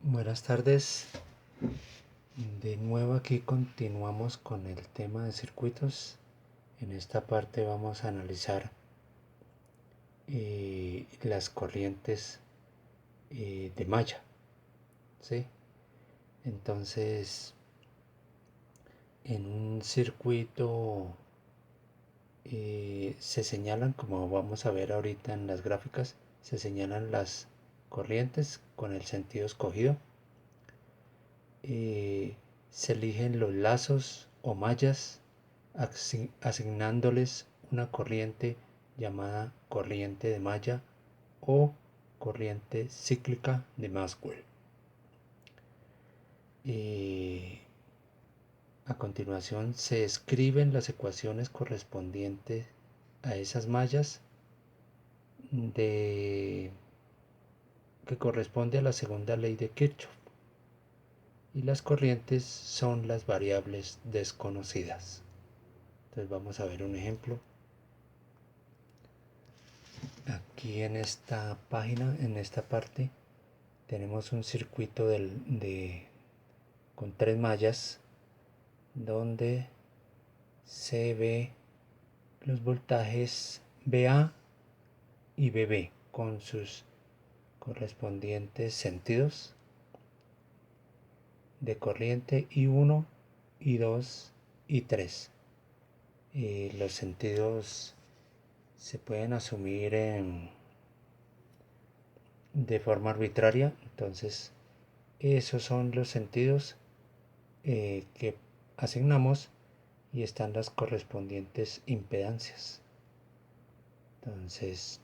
Buenas tardes, de nuevo aquí continuamos con el tema de circuitos. En esta parte vamos a analizar las corrientes de malla, ¿sí? Entonces, en un circuito se señalan, como vamos a ver ahorita en las gráficas, se señalan las corrientes con el sentido escogido. Se eligen los lazos o mallas asignándoles una corriente llamada corriente de malla o corriente cíclica de Maxwell. A continuación se escriben las ecuaciones correspondientes a esas mallas que corresponde a la segunda ley de Kirchhoff, y las corrientes son las variables desconocidas. Entonces vamos a ver un ejemplo. Aquí en esta página, en esta parte, tenemos un circuito con 3 mallas donde se ve los voltajes VA y VB con sus correspondientes sentidos de corriente I1, I2, I3. Los sentidos se pueden asumir de forma arbitraria. Entonces esos son los sentidos que asignamos, y están las correspondientes impedancias. Entonces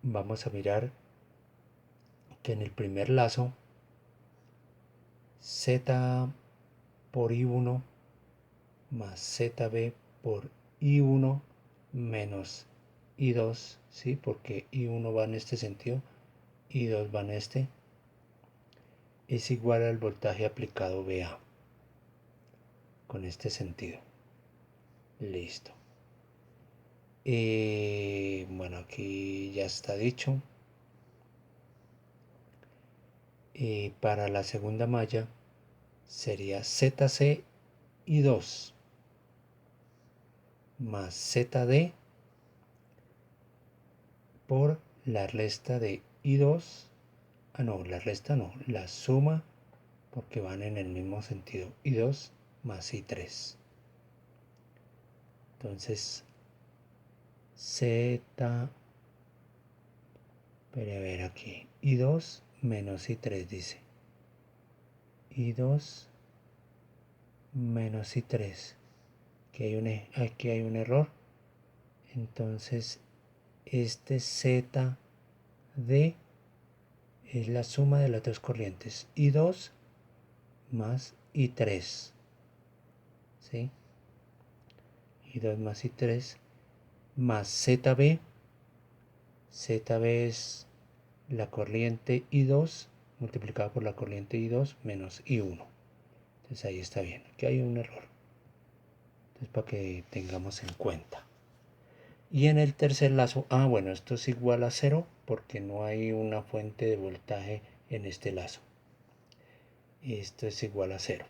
vamos a mirar que en el primer lazo Z por I1 más ZB por I1 menos I2, ¿sí? Porque I1 va en este sentido, I2 va en este, es igual al voltaje aplicado VA con este sentido. Listo. Bueno, aquí ya está dicho. Para la segunda malla sería ZC I2 más ZD por la resta de I2. No, la resta no, la suma, porque van en el mismo sentido, I2 más I3. Entonces Z, pero a ver aquí, I2 menos I3 dice, I2 menos I3, aquí hay un error. Entonces este ZD es la suma de las dos corrientes, I2 más I3, ¿sí? I2 más I3 más ZB. ZB es la corriente I2 multiplicado por la corriente I2 menos I1. Entonces ahí está bien. Aquí hay un error. Entonces para que tengamos en cuenta. Y en el tercer lazo, bueno, esto es igual a 0 porque no hay una fuente de voltaje en este lazo. Esto es igual a 0.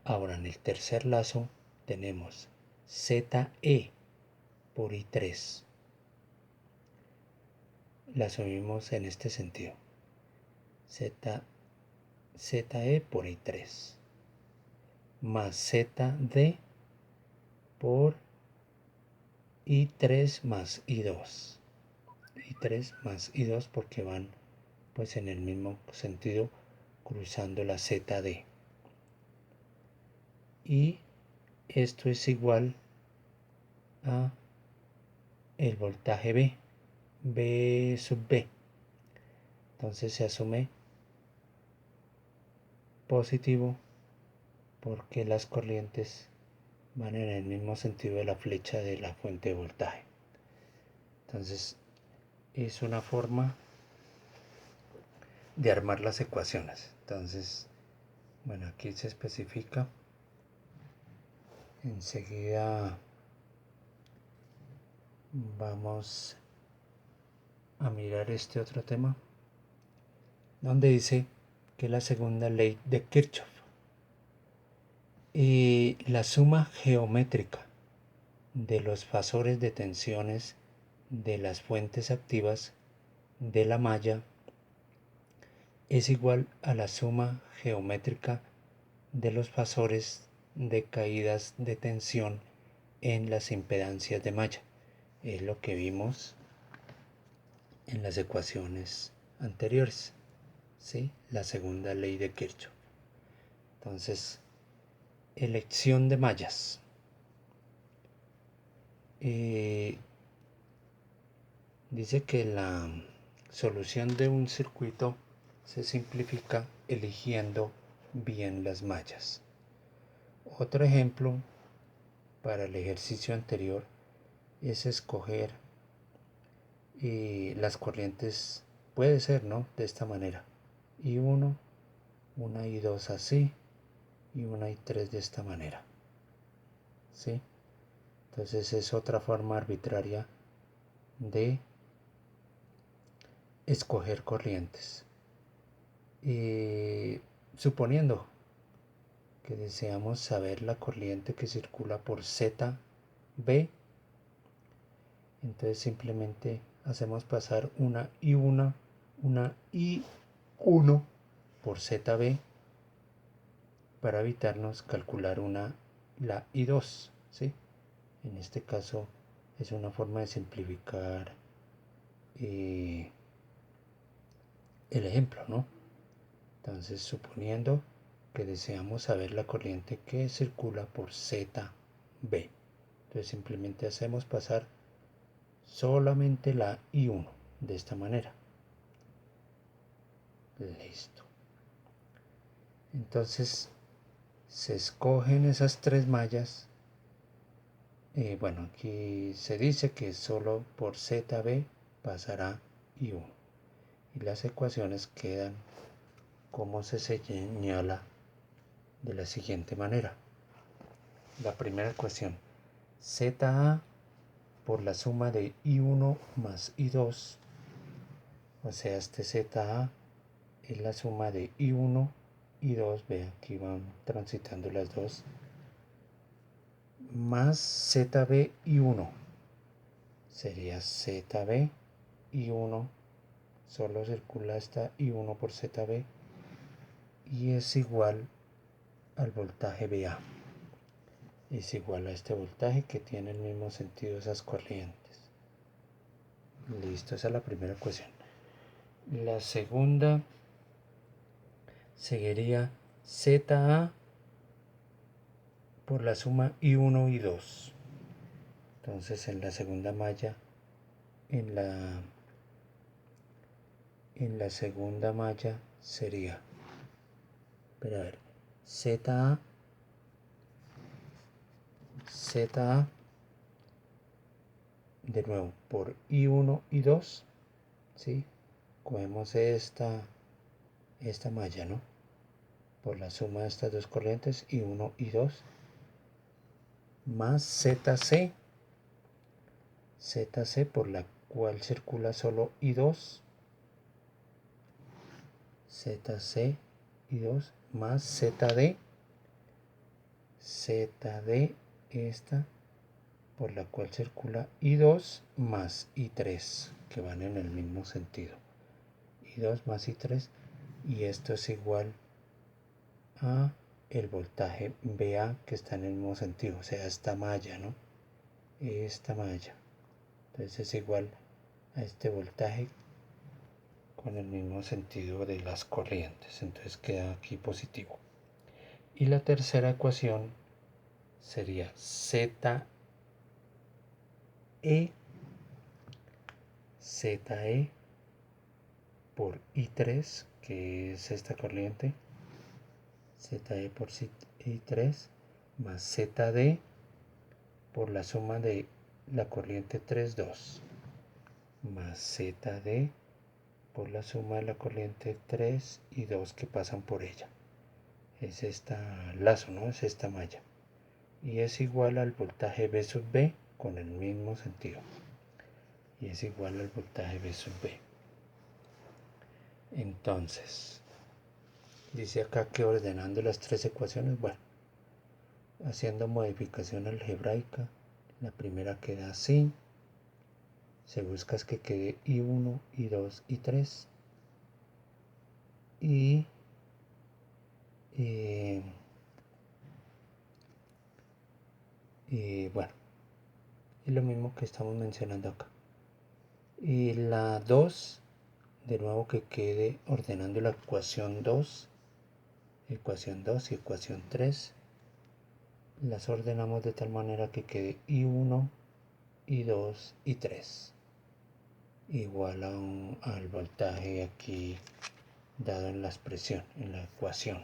Ahora en el tercer lazo tenemos ZE por I3. La subimos en este sentido. ZE por I3 más ZD por I3 más I2. I3 más I2 porque van pues en el mismo sentido cruzando la ZD. Y esto es igual a el voltaje B sub B. Entonces se asume positivo porque las corrientes van en el mismo sentido de la flecha de la fuente de voltaje. Entonces es una forma de armar las ecuaciones. Entonces, bueno, aquí se especifica. Enseguida vamos a mirar este otro tema. donde dice que la segunda ley de Kirchhoff. Y la suma geométrica de los fasores de tensiones de las fuentes activas de la malla es igual a la suma geométrica de los fasores de caídas de tensión en las impedancias de malla. Es lo que vimos en las ecuaciones anteriores, ¿sí? La segunda ley de Kirchhoff. Entonces, elección de mallas. Dice que la solución de un circuito se simplifica eligiendo bien las mallas. Otro ejemplo para el ejercicio anterior es escoger las corrientes, puede ser, ¿no? De esta manera. I1, una I2 así, y una I3 de esta manera. ¿Sí? Entonces es otra forma arbitraria de escoger corrientes. Suponiendo que deseamos saber la corriente que circula por ZB, entonces simplemente hacemos pasar una I1 por ZB para evitarnos calcular la I2, ¿sí? En este caso es una forma de simplificar el ejemplo, ¿no? Entonces, suponiendo que deseamos saber la corriente que circula por ZB, entonces simplemente hacemos pasar solamente la I1 de esta manera. Listo. Entonces se escogen esas tres mallas. Bueno, aquí se dice que solo por ZB pasará I1 y las ecuaciones quedan como se señala de la siguiente manera. La primera ecuación, ZA por la suma de I1 más I2, o sea, este ZA es la suma de I1 y 2, vean aquí van transitando las dos, más ZB I1, sería ZB I1, solo circula esta I1 por ZB y es igual al voltaje BA. Es igual a este voltaje que tiene el mismo sentido esas corrientes. Listo, esa es la primera ecuación. La segunda seguiría ZA por la suma I1 y 2. Entonces en la segunda malla, en la segunda malla sería, pero a ver, ZA de nuevo por I1 y 2, ¿sí? Cogemos esta malla, ¿no? Por la suma de estas dos corrientes, I1 y 2, más ZC por la cual circula solo I2, ZC y 2, más ZD esta por la cual circula I2 más I3, que van en el mismo sentido. I2 más I3, y esto es igual a el voltaje BA, que está en el mismo sentido, o sea, esta malla, ¿no? Esta malla. Entonces es igual a este voltaje con el mismo sentido de las corrientes. Entonces queda aquí positivo. Y la tercera ecuación sería ZE por I3, que es esta corriente, ZE por I3, más ZD por la suma de la corriente 3,2, más ZD por la suma de la corriente 3 y 2 que pasan por ella. Es esta lazo, ¿no? Es esta malla. Y es igual al voltaje B sub B con el mismo sentido. Y es igual al voltaje B sub B. Entonces, dice acá que ordenando las tres ecuaciones, bueno, haciendo modificación algebraica, la primera queda así. Se busca es que quede I1, I2, I3. Y bueno, es lo mismo que estamos mencionando acá. Y la 2, de nuevo que quede ordenando la ecuación 2 y ecuación 3. Las ordenamos de tal manera que quede I1, I2, I3. Igual al voltaje aquí dado en la expresión, en la ecuación.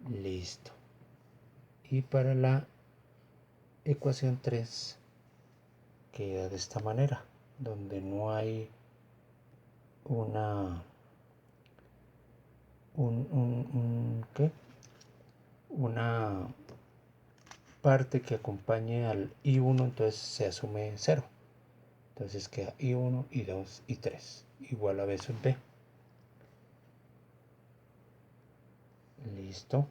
Listo. Y para la ecuación 3 queda de esta manera, donde no hay una parte que acompañe al I1, entonces se asume 0. Entonces queda I1, I2, I3 igual a B sub B. Listo.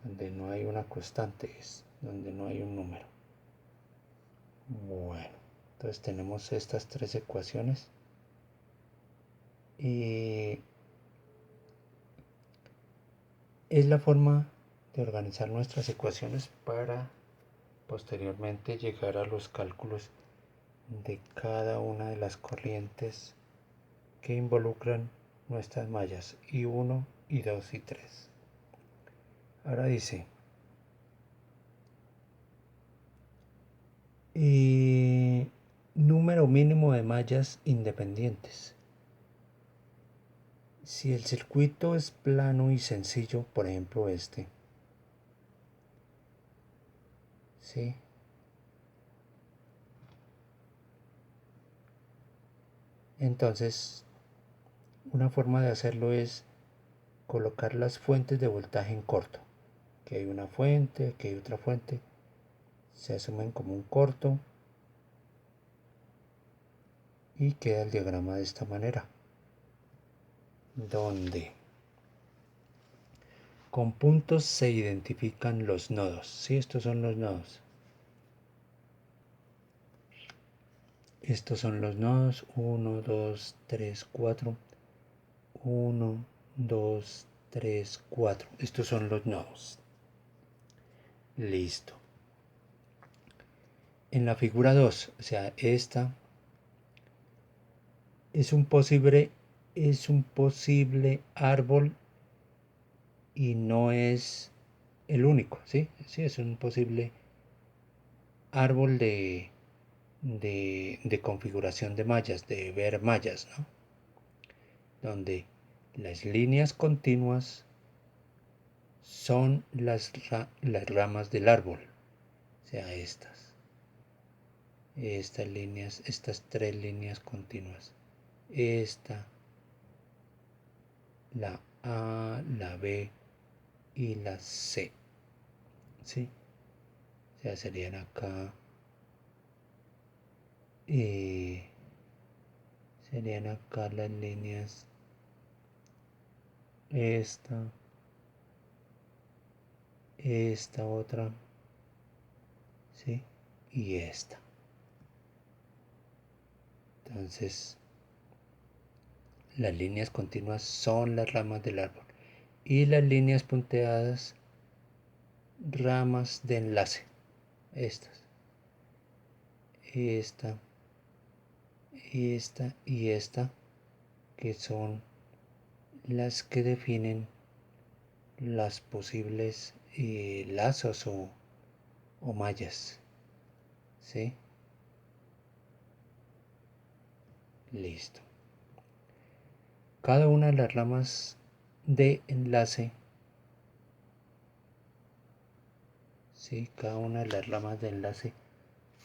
Donde no hay una constante es donde no hay un número. Bueno, entonces tenemos estas tres ecuaciones y es la forma de organizar nuestras ecuaciones para posteriormente llegar a los cálculos de cada una de las corrientes que involucran nuestras mallas I1, I2 y 3. Ahora dice, número mínimo de mallas independientes. Si el circuito es plano y sencillo, por ejemplo este, ¿sí? Entonces, una forma de hacerlo es colocar las fuentes de voltaje en corto. Aquí hay una fuente, aquí hay otra fuente, se asumen como un corto y queda el diagrama de esta manera, donde con puntos se identifican los nodos. ¿Sí? Estos son los nodos. Estos son los nodos 1, 2, 3, 4. 1, 2, 3, 4. Estos son los nodos. Listo. En la figura 2, o sea, esta es un posible árbol y no es el único, ¿sí? Sí, es un posible árbol de configuración de mallas, de ver mallas, ¿no? Donde las líneas continuas son las ramas del árbol, o sea, estas líneas, estas tres líneas continuas, esta, la A, la B y la C, ¿sí? O sea, serían acá, serían acá las líneas, esta otra, ¿sí? Y esta. Entonces, las líneas continuas son las ramas del árbol y las líneas punteadas, ramas de enlace. Estas, esta y esta, que son las que definen las posibles lazos o mallas. ¿Sí? Listo. Cada una de las ramas de enlace, ¿sí? Cada una de las ramas de enlace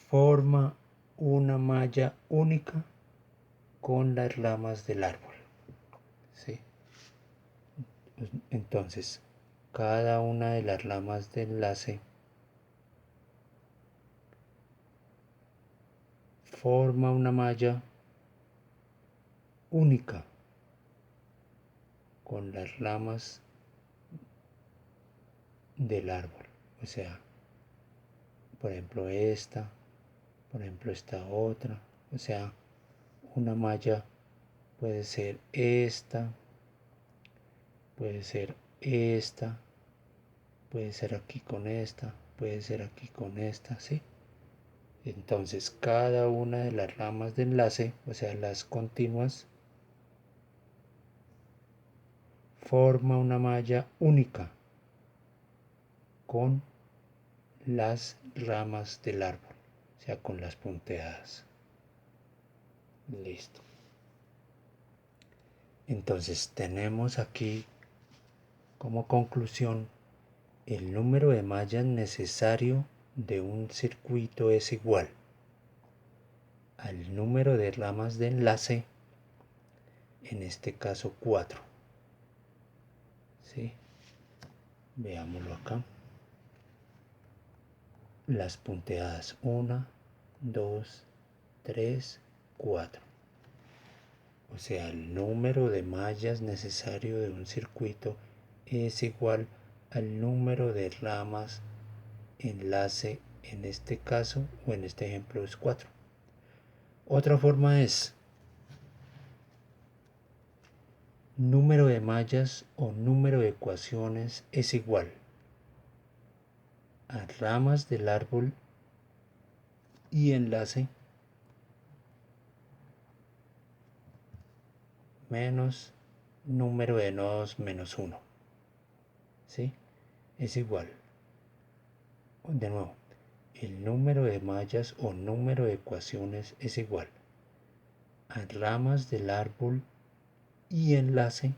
forma una malla única con las ramas del árbol. ¿Sí? Entonces, cada una de las ramas de enlace forma una malla única con las ramas del árbol. O sea, por ejemplo esta, por ejemplo esta otra. O sea, una malla puede ser esta, puede ser esta, puede ser aquí con esta, puede ser aquí con esta, ¿sí? Entonces cada una de las ramas de enlace, o sea, las continuas, forma una malla única con las ramas del árbol, o sea, con las punteadas. Listo. Entonces tenemos aquí como conclusión: el número de mallas necesario de un circuito es igual al número de ramas de enlace, en este caso 4. ¿Sí? Veámoslo acá. Las punteadas 1, 2, 3, 4. O sea, el número de mallas necesario de un circuito es igual al número de ramas enlace, en este caso o en este ejemplo es 4. Otra forma es número de mallas o número de ecuaciones es igual a ramas del árbol y enlace menos número de nodos menos 1. ¿Sí? Es igual. De nuevo, el número de mallas o número de ecuaciones es igual a ramas del árbol y enlace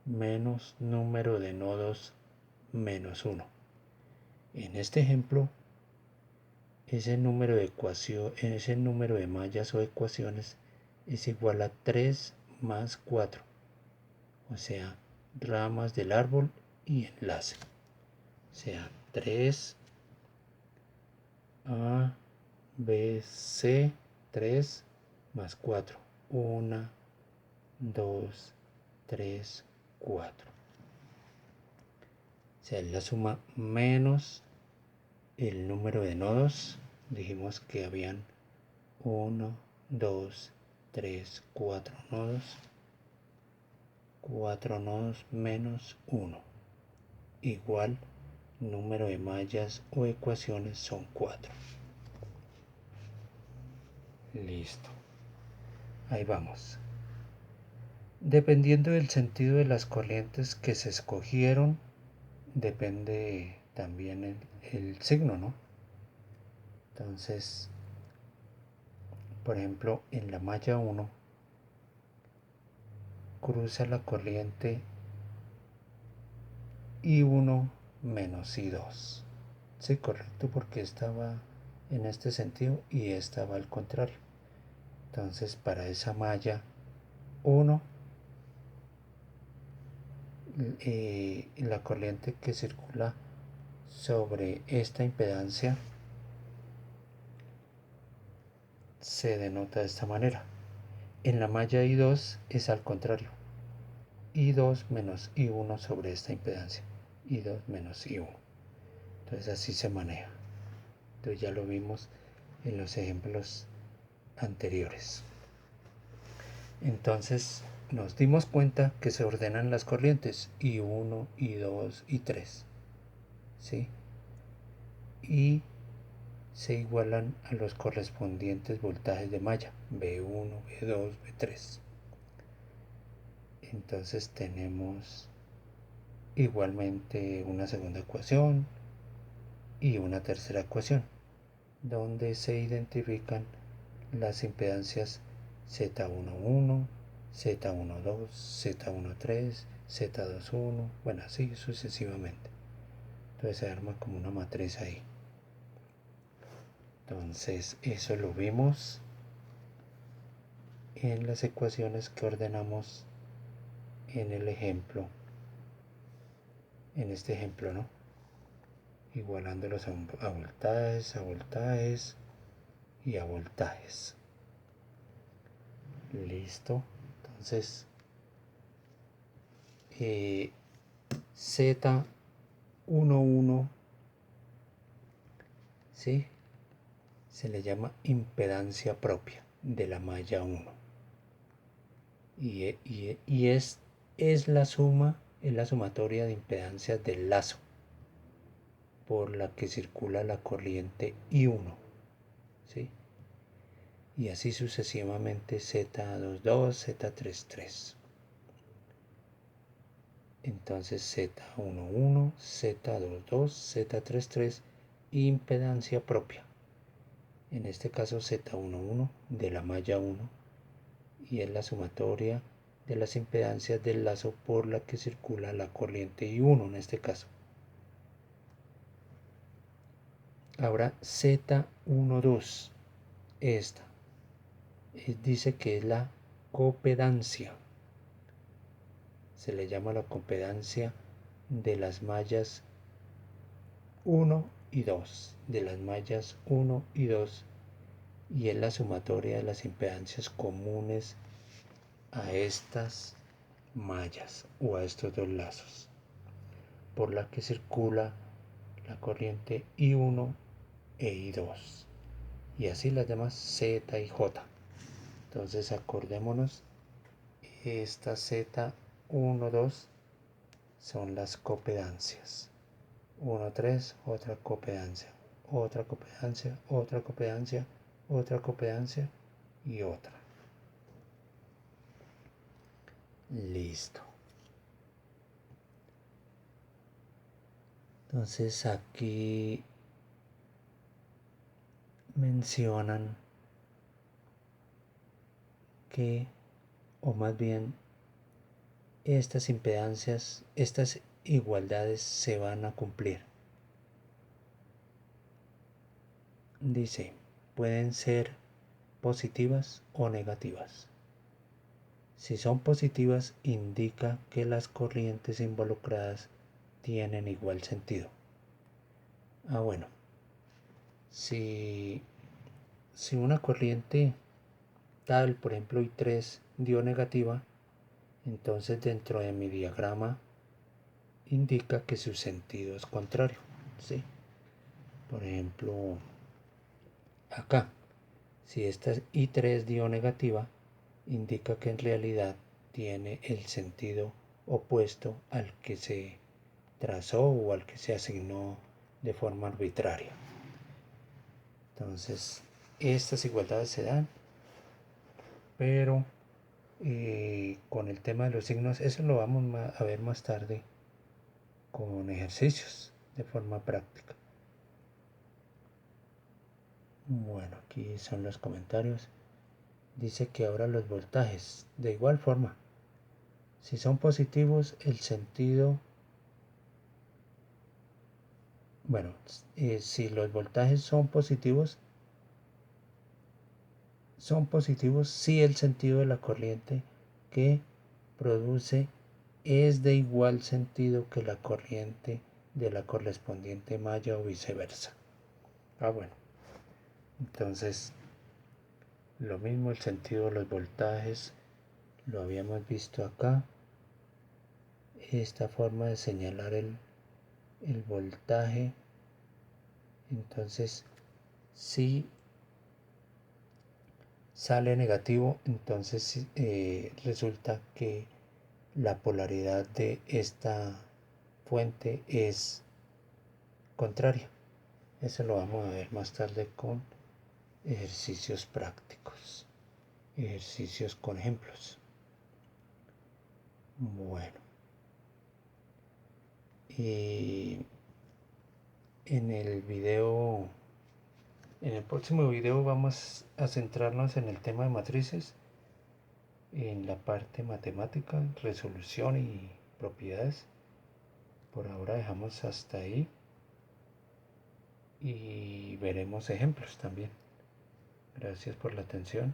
menos número de nodos menos 1. En este ejemplo, ese número de mallas o ecuaciones es igual a 3 más 4, o sea, ramas del árbol y enlace. O sea, 3 A, B, C, 3 más 4. 1, 2, 3, 4. O sea, es la suma menos el número de nodos. Dijimos que habían 1, 2, 3, 4 nodos. 4 nodos menos 1. Igual número de mallas o ecuaciones son 4. Listo. Ahí vamos. Dependiendo del sentido de las corrientes que se escogieron, depende también el signo, ¿no? Entonces, por ejemplo, en la malla 1 cruza la corriente I1 menos I2. Sí, correcto, porque estaba en este sentido y estaba al contrario. Entonces, para esa malla 1, la corriente que circula sobre esta impedancia se denota de esta manera. En la malla I2 es al contrario. I2 menos I1 sobre esta impedancia. I2 menos I1. Entonces así se maneja. Entonces ya lo vimos en los ejemplos anteriores. Entonces nos dimos cuenta que se ordenan las corrientes I1, I2, I3. ¿Sí? Y se igualan a los correspondientes voltajes de malla B1, B2, B3. Entonces tenemos igualmente una segunda ecuación y una tercera ecuación, donde se identifican las impedancias Z11, Z12, Z13, Z21, bueno, así sucesivamente. Entonces se arma como una matriz ahí. Entonces eso lo vimos en las ecuaciones que ordenamos en el ejemplo, en este ejemplo, ¿no? Igualándolos a voltajes y a voltajes. Listo. Entonces, Z11, ¿sí? Se le llama impedancia propia de la malla 1. Y es la suma, es la sumatoria de impedancias del lazo por la que circula la corriente I1, ¿sí? Y así sucesivamente Z22, Z33. Entonces Z11, Z22, Z33, impedancia propia. En este caso Z11 de la malla 1, y es la sumatoria de las impedancias del lazo por la que circula la corriente I1 en este caso. Ahora Z12, esta dice que es la copedancia. Se le llama la copedancia de las mallas 1 y 2, de las mallas 1 y 2, y es la sumatoria de las impedancias comunes a estas mallas o a estos dos lazos por la que circula la corriente I1 e I2, y así las demás Z y J. Entonces acordémonos, esta Z12 son las copedancias. 1,3, otra copedancia, otra copedancia, otra copedancia, otra copedancia y otra. Listo. Entonces aquí mencionan que, o más bien, estas impedancias, estas igualdades se van a cumplir. Dice, pueden ser positivas o negativas. Si son positivas, indica que las corrientes involucradas tienen igual sentido. Bueno, si una corriente tal, por ejemplo I3, dio negativa, entonces dentro de mi diagrama indica que su sentido es contrario, ¿sí? Por ejemplo, acá, si esta I3 dio negativa, indica que en realidad tiene el sentido opuesto al que se trazó o al que se asignó de forma arbitraria. Entonces, estas igualdades se dan, pero con el tema de los signos, eso lo vamos a ver más tarde con ejercicios de forma práctica. Bueno, aquí son los comentarios. Dice que ahora los voltajes, de igual forma, si son positivos, el sentido, bueno, si los voltajes son positivos si el sentido de la corriente que produce es de igual sentido que la corriente de la correspondiente malla o viceversa. Bueno, entonces lo mismo el sentido de los voltajes lo habíamos visto acá. Esta forma de señalar el voltaje, entonces si sale negativo, entonces resulta que la polaridad de esta fuente es contraria. Eso lo vamos a ver más tarde con ejercicios prácticos, ejercicios con ejemplos. Bueno, y en el próximo video vamos a centrarnos en el tema de matrices, en la parte matemática, resolución y propiedades. Por ahora dejamos hasta ahí y veremos ejemplos también. Gracias por la atención.